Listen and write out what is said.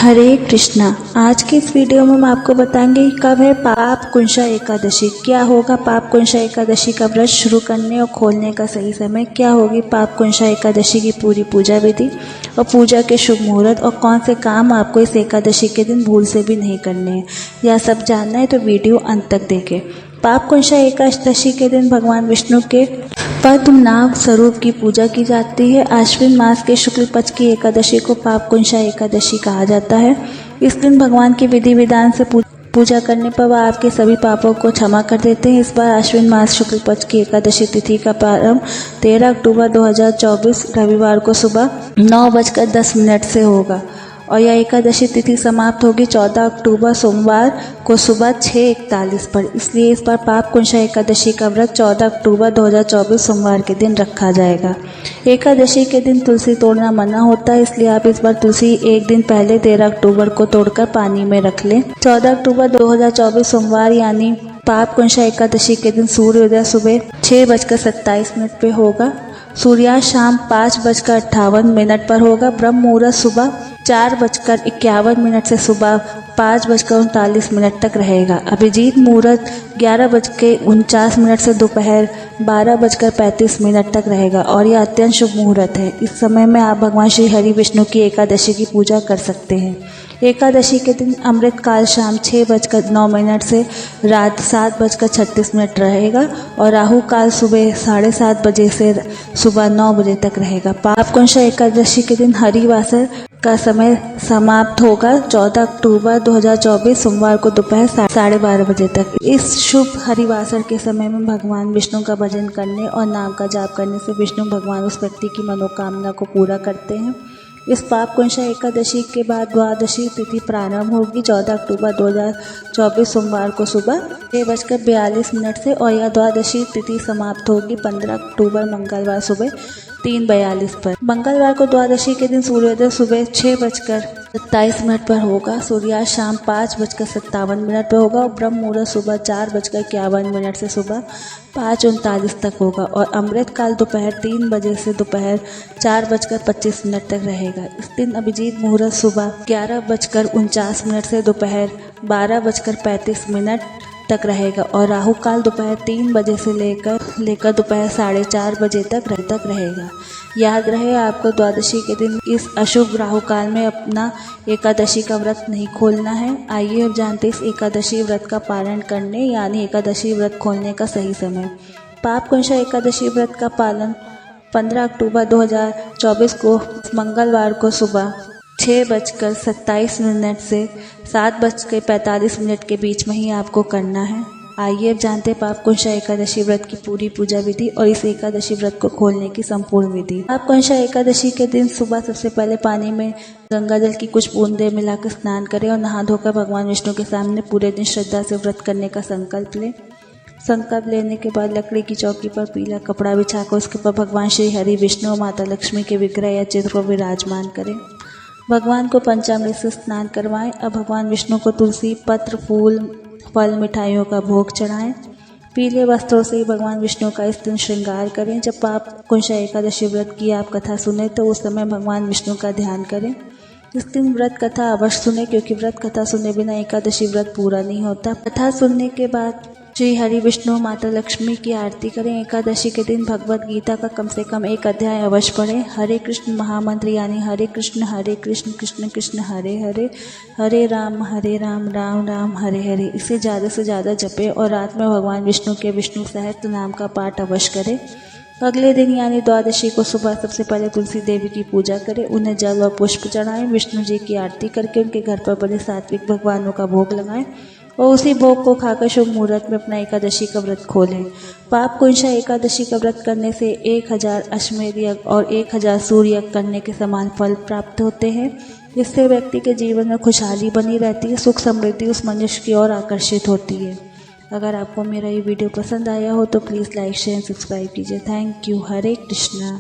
हरे कृष्णा। आज की इस वीडियो में हम आपको बताएंगे कि कब है पाप कुंशा एकादशी, क्या होगा पाप कुंशा एकादशी का व्रत शुरू करने और खोलने का सही समय, क्या होगी पाप कुंशा एकादशी की पूरी पूजा विधि और पूजा के शुभ मुहूर्त, और कौन से काम आपको इस एकादशी के दिन भूल से भी नहीं करने हैं। यह सब जानना है तो वीडियो अंत तक देखें। पाप कुंशा एकादशी के दिन भगवान विष्णु के पद्मनाभ स्वरूप की पूजा की जाती है। आश्विन मास के शुक्ल पक्ष की एकादशी को पाप कुंशा एकादशी कहा जाता है। इस दिन भगवान की विधि विधान से पूजा करने पर वह आपके सभी पापों को क्षमा कर देते हैं। इस बार आश्विन मास शुक्ल पक्ष की एकादशी तिथि का प्रारंभ 13 अक्टूबर 2024 रविवार को सुबह 9:10 से होगा और यह एकादशी तिथि समाप्त होगी 14 अक्टूबर सोमवार को सुबह 6:41 पर। इसलिए इस बार पाप कुंशा एकादशी का व्रत 14 अक्टूबर 2024 सोमवार के दिन रखा जाएगा। एकादशी के दिन तुलसी तोड़ना मना होता है, इसलिए आप इस बार तुलसी एक दिन पहले 13 अक्टूबर को तोड़कर पानी में रख लें। 14 अक्टूबर 2024 सोमवार यानी पाप कुंशा एकादशी के दिन सूर्योदय सुबह 6:27 पे होगा। सूर्यास्त शाम 5:58 पर होगा। ब्रह्म मुहूर्त सुबह 4:51 से सुबह 5:39 तक रहेगा। अभिजीत मुहूर्त 11:49 से दोपहर 12:35 तक रहेगा और यह अत्यंत शुभ मुहूर्त है। इस समय में आप भगवान श्री हरि विष्णु की एकादशी की पूजा कर सकते हैं। एकादशी के दिन अमृत काल शाम 6:09 से रात 7:36 रहेगा और राहु काल सुबह 7:30 बजे से सुबह 9 बजे तक रहेगा। पाप कुंशा एकादशी के दिन हरिवासर का समय समाप्त होगा 14 अक्टूबर 2024 सोमवार को दोपहर 12:30 बजे तक। इस शुभ हरिवासर के समय में भगवान विष्णु का भजन करने और नाम का जाप करने से विष्णु भगवान उस व्यक्ति की मनोकामना को पूरा करते हैं। इस पाप कुंशा एकादशी के बाद द्वादशी तिथि प्रारंभ होगी 14 अक्टूबर 2024 सोमवार को सुबह 6:42 से और यह द्वादशी तिथि समाप्त होगी 15 अक्टूबर मंगलवार सुबह 3:42 पर। मंगलवार को द्वादशी के दिन सूर्योदय सुबह 6:27 पर होगा। सूर्यास्त शाम 5:57 पर होगा और ब्रह्म मुहूर्त सुबह 4:51 से सुबह 5:39 तक होगा और अमृत काल दोपहर 3 बजे से दोपहर 4:25 तक रहेगा। इस दिन अभिजीत मुहूर्त सुबह 11:49 से दोपहर 12:35 तक रहेगा और राहु काल दोपहर 3 बजे से लेकर दोपहर 4:30 बजे तक रहेगा। याद रहे आपको द्वादशी के दिन इस अशुभ राहु काल में अपना एकादशी का व्रत नहीं खोलना है। आइए अब जानते हैं इस एकादशी व्रत का पालन करने यानी एकादशी व्रत खोलने का सही समय। पाप कुंशा एकादशी व्रत का पालन 15 अक्टूबर 2024 को मंगलवार को सुबह 6:27 से 7:45 के बीच में ही आपको करना है। आइए अब जानते हैं पाप कुंशा एकादशी व्रत की पूरी पूजा विधि और इस एकादशी व्रत को खोलने की संपूर्ण विधि। पाप कुंशा एकादशी के दिन सुबह सबसे पहले पानी में गंगा जल की कुछ बूंदें मिलाकर स्नान करें और नहा धोकर भगवान विष्णु के सामने पूरे दिन श्रद्धा से व्रत करने का संकल्प लें। संकल्प लेने के बाद लकड़ी की चौकी पर पीला कपड़ा बिछाकर उसके ऊपर भगवान श्री हरि विष्णु और माता लक्ष्मी के विग्रह या चित्र को विराजमान करें। भगवान को पंचामृत से स्नान करवाएं। अब भगवान विष्णु को तुलसी पत्र फूल फल मिठाइयों का भोग चढ़ाएं। पीले वस्त्रों से ही भगवान विष्णु का इस दिन श्रृंगार करें। जब पाप कुंशा एकादशी व्रत की आप कथा सुने तो उस समय भगवान विष्णु का ध्यान करें। इस दिन व्रत कथा अवश्य सुने क्योंकि व्रत कथा सुने बिना एकादशी व्रत पूरा नहीं होता। कथा सुनने के बाद श्री हरि विष्णु माता लक्ष्मी की आरती करें। एकादशी के दिन भगवत गीता का कम से कम एक अध्याय अवश्य पढ़ें। हरे कृष्ण महामंत्र यानी हरे कृष्ण कृष्ण कृष्ण हरे हरे, हरे राम राम राम हरे हरे, इसे ज़्यादा से ज़्यादा जपें और रात में भगवान विष्णु के विष्णु सहस्त्र नाम का पाठ अवश्य करें। अगले दिन यानी द्वादशी को सुबह सबसे पहले तुलसी देवी की पूजा करें, उन्हें जल और पुष्प चढ़ाएं। विष्णु जी की आरती करके उनके घर पर बने सात्विक भगवानों का भोग लगाएं और उसी भोग को खाकर शुभ मुहूर्त में अपना एकादशी का व्रत खोलें। पाप कुंशा एकादशी का व्रत करने से 1000 अश्वमेध यज्ञ और 1000 सूर्य यज्ञ करने के समान फल प्राप्त होते हैं। इससे व्यक्ति के जीवन में खुशहाली बनी रहती है, सुख समृद्धि उस मनुष्य की ओर आकर्षित होती है। अगर आपको मेरा ये वीडियो पसंद आया हो तो प्लीज़ लाइक शेयर सब्सक्राइब कीजिए। Thank you. हरे कृष्णा।